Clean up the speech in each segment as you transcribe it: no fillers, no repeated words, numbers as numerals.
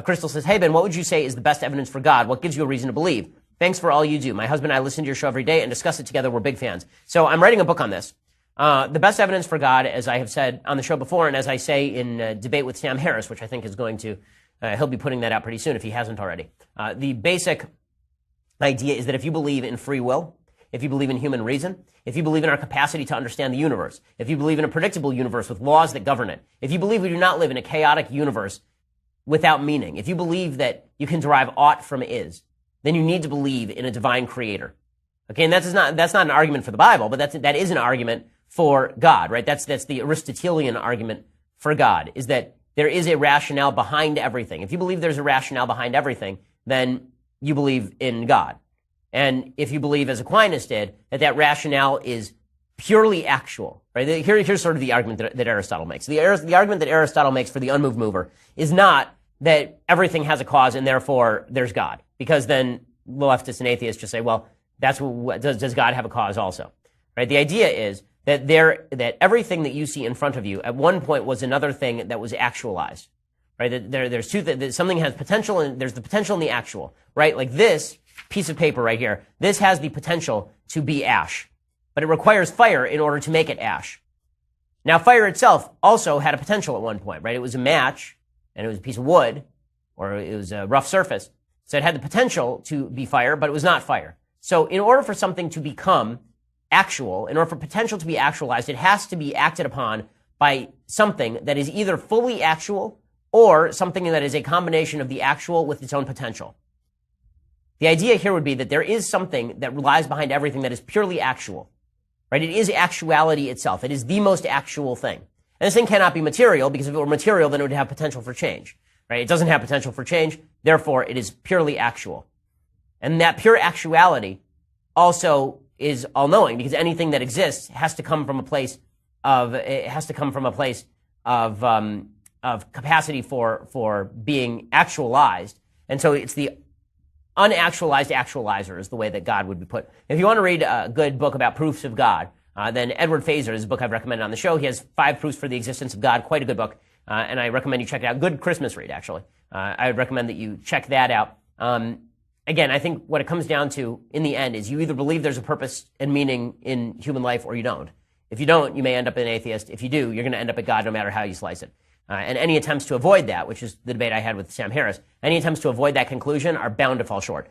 Crystal says, hey, Ben, what would you say is the best evidence for God? What gives you a reason to believe? Thanks for all you do. My husband and I listen to your show every day and discuss it together. We're big fans. So I'm writing a book on this. The best evidence for God, as I have said on the show before, and as I say in Debate with Sam Harris, which I think is going to, he'll be putting that out pretty soon if he hasn't already. The basic idea is that if you believe in free will, if you believe in human reason, if you believe in our capacity to understand the universe, if you believe in a predictable universe with laws that govern it, if you believe we do not live in a chaotic universe without meaning, if you believe that you can derive aught from is, then you need to believe in a divine creator. Okay, and that's not an argument for the Bible, but that is an argument for God, right? That's the Aristotelian argument for God, is that there is a rationale behind everything. If you believe there's a rationale behind everything, then you believe in God. And if you believe, as Aquinas did, that rationale is purely actual, right? Here's sort of the argument that Aristotle makes. The argument that Aristotle makes for the unmoved mover is not that everything has a cause and therefore there's God, because then leftists and atheists just say, well, does God have a cause also, right? The idea is that everything that you see in front of you at one point was another thing that was actualized, right? There's that something has potential, and there's the potential and the actual, right? Like this piece of paper right here, this has the potential to be ash, but it requires fire in order to make it ash. Now, fire itself also had a potential at one point, right? It was a match, and it was a piece of wood, or it was a rough surface. So it had the potential to be fire, but it was not fire. So in order for something to become actual, in order for potential to be actualized, it has to be acted upon by something that is either fully actual or something that is a combination of the actual with its own potential. The idea here would be that there is something that lies behind everything that is purely actual, right? It is actuality itself. It is the most actual thing. And this thing cannot be material, because if it were material, then it would have potential for change, right? It doesn't have potential for change, therefore it is purely actual. And that pure actuality also is all-knowing, because anything that exists has to come from a place of capacity for being actualized. And so it's the unactualized actualizer is the way that God would be put. If you want to read a good book about proofs of God, then Edward Fazer is a book I've recommended on the show. He has 5 proofs for the existence of God, quite a good book, and I recommend you check it out. Good Christmas read, actually. I would recommend that you check that out. Again, I think what it comes down to in the end is you either believe there's a purpose and meaning in human life or you don't. If you don't, you may end up an atheist. If you do, you're going to end up at God no matter how you slice it. And any attempts to avoid that, which is the debate I had with Sam Harris, any attempts to avoid that conclusion are bound to fall short.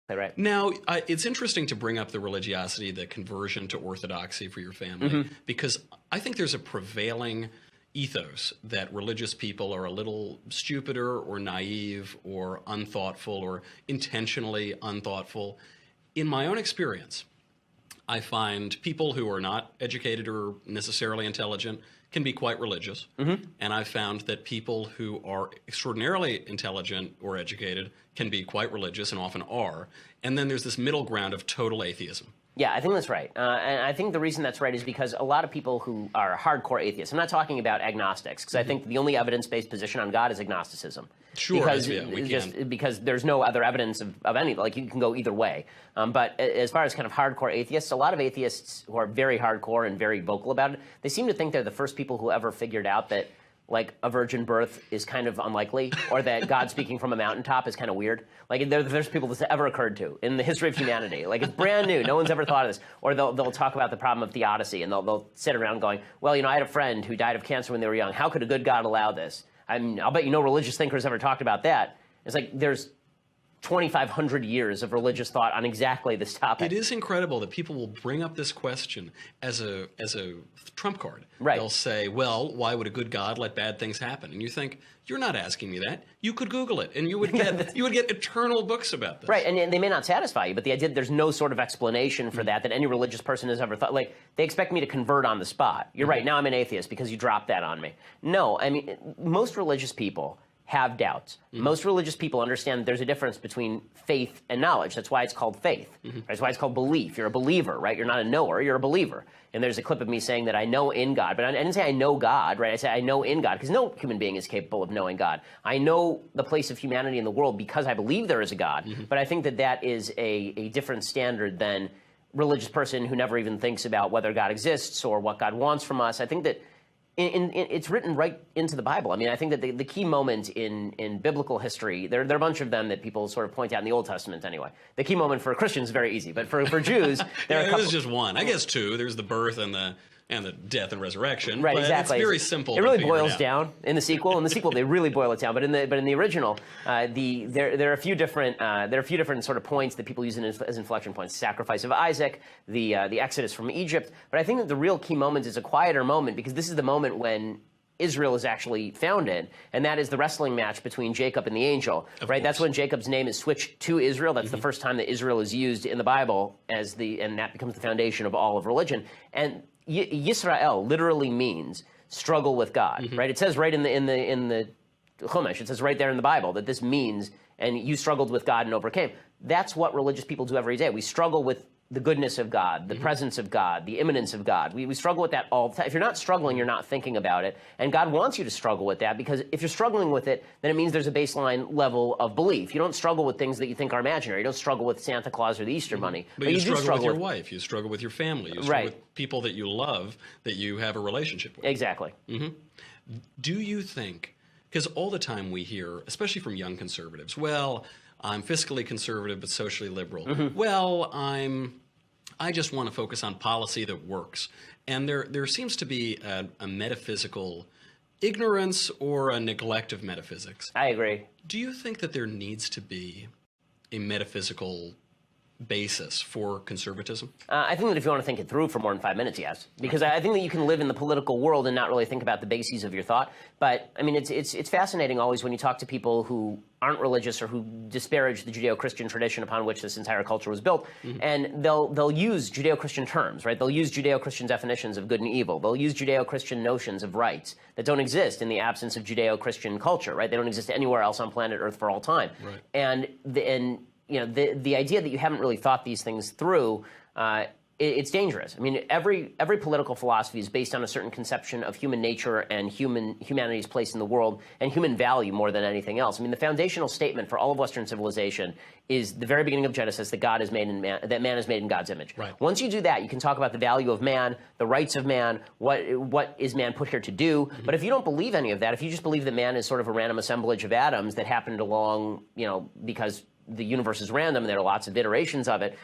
Right. Now, it's interesting to bring up the religiosity, the conversion to orthodoxy for your family, because I think there's a prevailing ethos that religious people are a little stupider or naive or unthoughtful or intentionally unthoughtful. In my own experience, I find people who are not educated or necessarily intelligent can be quite religious. And I've found that people who are extraordinarily intelligent or educated can be quite religious and often are. And then there's this middle ground of total atheism. Yeah, I think that's right. And I think the reason that's right is because a lot of people who are hardcore atheists, I'm not talking about agnostics, because I think the only evidence-based position on God is agnosticism. Sure, because there's no other evidence of any, like you can go either way. But as far as kind of hardcore atheists, a lot of atheists who are very hardcore and very vocal about it, they seem to think they're the first people who ever figured out that like a virgin birth is kind of unlikely, or that God speaking from a mountaintop is kind of weird. Like there's people this ever occurred to in the history of humanity. Like it's brand new. No one's ever thought of this. Or they'll talk about the problem of theodicy, and they'll sit around going, well, I had a friend who died of cancer when they were young. How could a good God allow this? I'll bet no religious thinkers ever talked about that. It's like there's 2,500 years of religious thought on exactly this topic. It is incredible that people will bring up this question as a trump card. Right. They'll say, well, why would a good God let bad things happen? And you think, you're not asking me that. You could Google it, and you would get eternal books about this. Right, and they may not satisfy you, but the idea that there's no sort of explanation for that any religious person has ever thought. Like, they expect me to convert on the spot. You're right, now I'm an atheist because you dropped that on me. No, I mean, most religious people have doubts. Most religious people understand that there's a difference between faith and knowledge. That's why it's called faith. Right? That's why it's called belief. You're a believer, right? You're not a knower, you're a believer. And there's a clip of me saying that I know in God, but I didn't say I know God, right? I said I know in God, because no human being is capable of knowing God. I know the place of humanity in the world because I believe there is a God, but I think that is a different standard than religious person who never even thinks about whether God exists or what God wants from us. I think that It's written right into the Bible. I mean, I think that the key moment in biblical history, there are a bunch of them that people sort of point out in the Old Testament anyway. The key moment for Christians is very easy, but for Jews, there are a couple. There's just one. I guess two. There's the birth and the death and resurrection. Right, but exactly. It's very simple. It really boils down in the sequel. In the sequel, they really boil it down. But in the original, there are a few different sort of points that people use as inflection points. Sacrifice of Isaac, the Exodus from Egypt. But I think that the real key moment is a quieter moment, because this is the moment when Israel is actually founded, and that is the wrestling match between Jacob and the angel. Right, that's when Jacob's name is switched to Israel. That's the first time that Israel is used in the Bible and that becomes the foundation of all of religion. And Yisrael literally means struggle with God. Right, it says right in the Chumash, it says right there in the Bible that this means, and you struggled with God and overcame. That's what religious people do every day. We struggle with the goodness of God, the presence of God, the immanence of God. We struggle with that all the time. If you're not struggling, you're not thinking about it. And God wants you to struggle with that, because if you're struggling with it, then it means there's a baseline level of belief. You don't struggle with things that you think are imaginary. You don't struggle with Santa Claus or the Easter Bunny. But you struggle with your wife. You struggle with your family. You struggle with people that you love, that you have a relationship with. Exactly. Do you think, because all the time we hear, especially from young conservatives, well, I'm fiscally conservative but socially liberal. Well, I just want to focus on policy that works. And there seems to be a metaphysical ignorance or a neglect of metaphysics. I agree. Do you think that there needs to be a metaphysical basis for conservatism? I think that if you want to think it through for more than 5 minutes, yes. Because I think that you can live in the political world and not really think about the bases of your thought. But, I mean, it's fascinating always when you talk to people who aren't religious or who disparage the Judeo-Christian tradition upon which this entire culture was built. And they'll use Judeo-Christian terms, right? They'll use Judeo-Christian definitions of good and evil. They'll use Judeo-Christian notions of rights that don't exist in the absence of Judeo-Christian culture, right? They don't exist anywhere else on planet Earth for all time. Right. And the idea that you haven't really thought these things through, it's dangerous. I mean, every political philosophy is based on a certain conception of human nature and humanity's place in the world and human value more than anything else. I mean, the foundational statement for all of Western civilization is the very beginning of Genesis, that God is made in man, that man is made in God's image. Right. Once you do that, you can talk about the value of man, the rights of man, what is man put here to do. But if you don't believe any of that, if you just believe that man is sort of a random assemblage of atoms that happened along, because the universe is random and there are lots of iterations of it,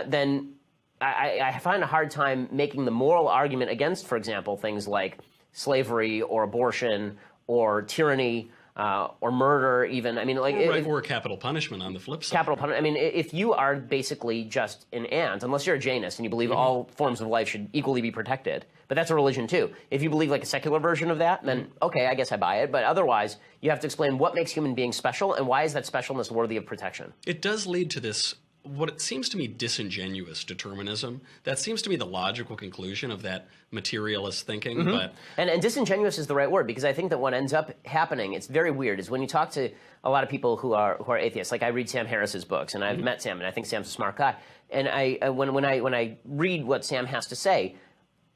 then I find a hard time making the moral argument against, for example, things like slavery or abortion or tyranny or murder even. I mean, like... or capital punishment on the flip side. Capital punishment. I mean, if you are basically just an ant, unless you're a Jainist and you believe all forms of life should equally be protected, but that's a religion too. If you believe like a secular version of that, then okay, I guess I buy it. But otherwise, you have to explain what makes human beings special and why is that specialness worthy of protection. It does lead to this, what it seems to me, disingenuous determinism. That seems to be the logical conclusion of that materialist thinking. But and disingenuous is the right word, because I think that what ends up happening, it's very weird, is when you talk to a lot of people who are atheists. Like I read Sam Harris's books, and I've met Sam, and I think Sam's a smart guy. And when I read what Sam has to say,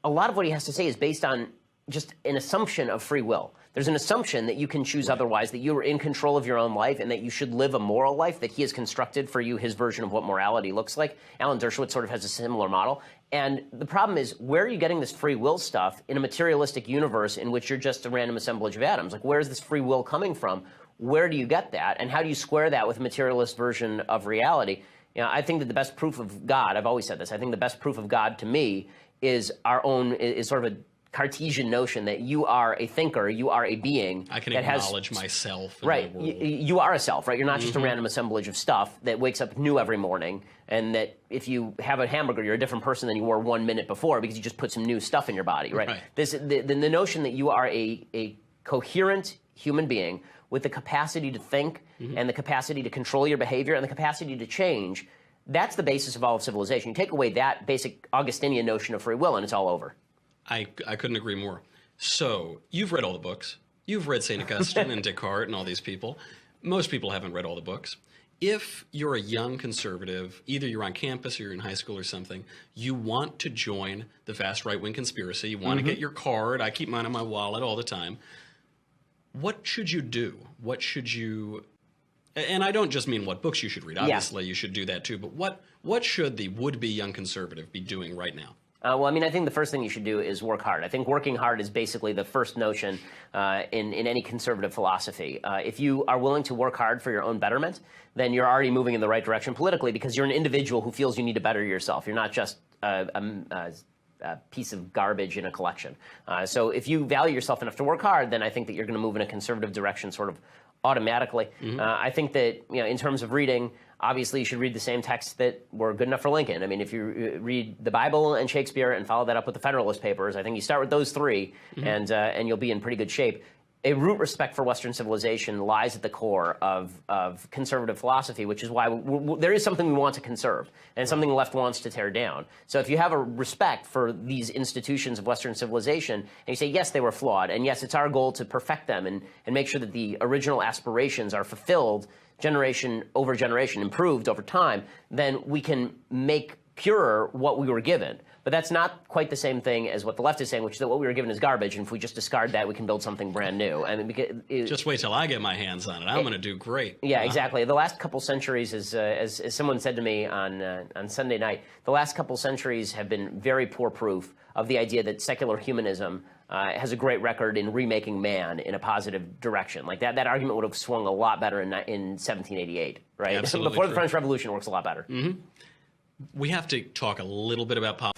a lot of what he has to say is based on just an assumption of free will. There's an assumption that you can choose otherwise, that you are in control of your own life, and that you should live a moral life, that he has constructed for you his version of what morality looks like. Alan Dershowitz sort of has a similar model. And the problem is, where are you getting this free will stuff in a materialistic universe in which you're just a random assemblage of atoms? Like, where is this free will coming from? Where do you get that? And how do you square that with a materialist version of reality? I think that the best proof of God, I've always said this, I think the best proof of God to me is sort of a Cartesian notion that you are a thinker, you are a being. I can acknowledge myself in right, the world. You are a self, right? You're not just a random assemblage of stuff that wakes up new every morning, and that if you have a hamburger, you're a different person than you were 1 minute before because you just put some new stuff in your body, right? The notion that you are a coherent human being with the capacity to think and the capacity to control your behavior and the capacity to change, that's the basis of all of civilization. You take away that basic Augustinian notion of free will and it's all over. I couldn't agree more. So you've read all the books. You've read St. Augustine and Descartes and all these people. Most people haven't read all the books. If you're a young conservative, either you're on campus or you're in high school or something, you want to join the vast right-wing conspiracy, you want to get your card. I keep mine in my wallet all the time. What should you do? What should you... And I don't just mean what books you should read. Obviously, you should do that too. But what should the would-be young conservative be doing right now? Well, I mean, I think the first thing you should do is work hard. I think working hard is basically the first notion in any conservative philosophy. If you are willing to work hard for your own betterment, then you're already moving in the right direction politically because you're an individual who feels you need to better yourself. You're not just a piece of garbage in a collection. So if you value yourself enough to work hard, then I think that you're going to move in a conservative direction sort of automatically. I think that, in terms of reading, obviously you should read the same texts that were good enough for Lincoln. I mean, if you read the Bible and Shakespeare and follow that up with the Federalist Papers, I think you start with those three, and you'll be in pretty good shape. A root respect for Western civilization lies at the core of conservative philosophy, which is why there is something we want to conserve and something the left wants to tear down. So if you have a respect for these institutions of Western civilization and you say, yes, they were flawed, and yes, it's our goal to perfect them and make sure that the original aspirations are fulfilled generation over generation, improved over time, then we can make purer what we were given. But that's not quite the same thing as what the left is saying, which is that what we were given is garbage, and if we just discard that, we can build something brand new. I mean, just wait till I get my hands on it. I'm going to do great. Yeah, exactly. The last couple centuries, as someone said to me on Sunday night, the last couple centuries have been very poor proof of the idea that secular humanism has a great record in remaking man in a positive direction. Like that argument would have swung a lot better in 1788, right? Absolutely Before true. the French Revolution, it works a lot better. We have to talk a little bit about politics.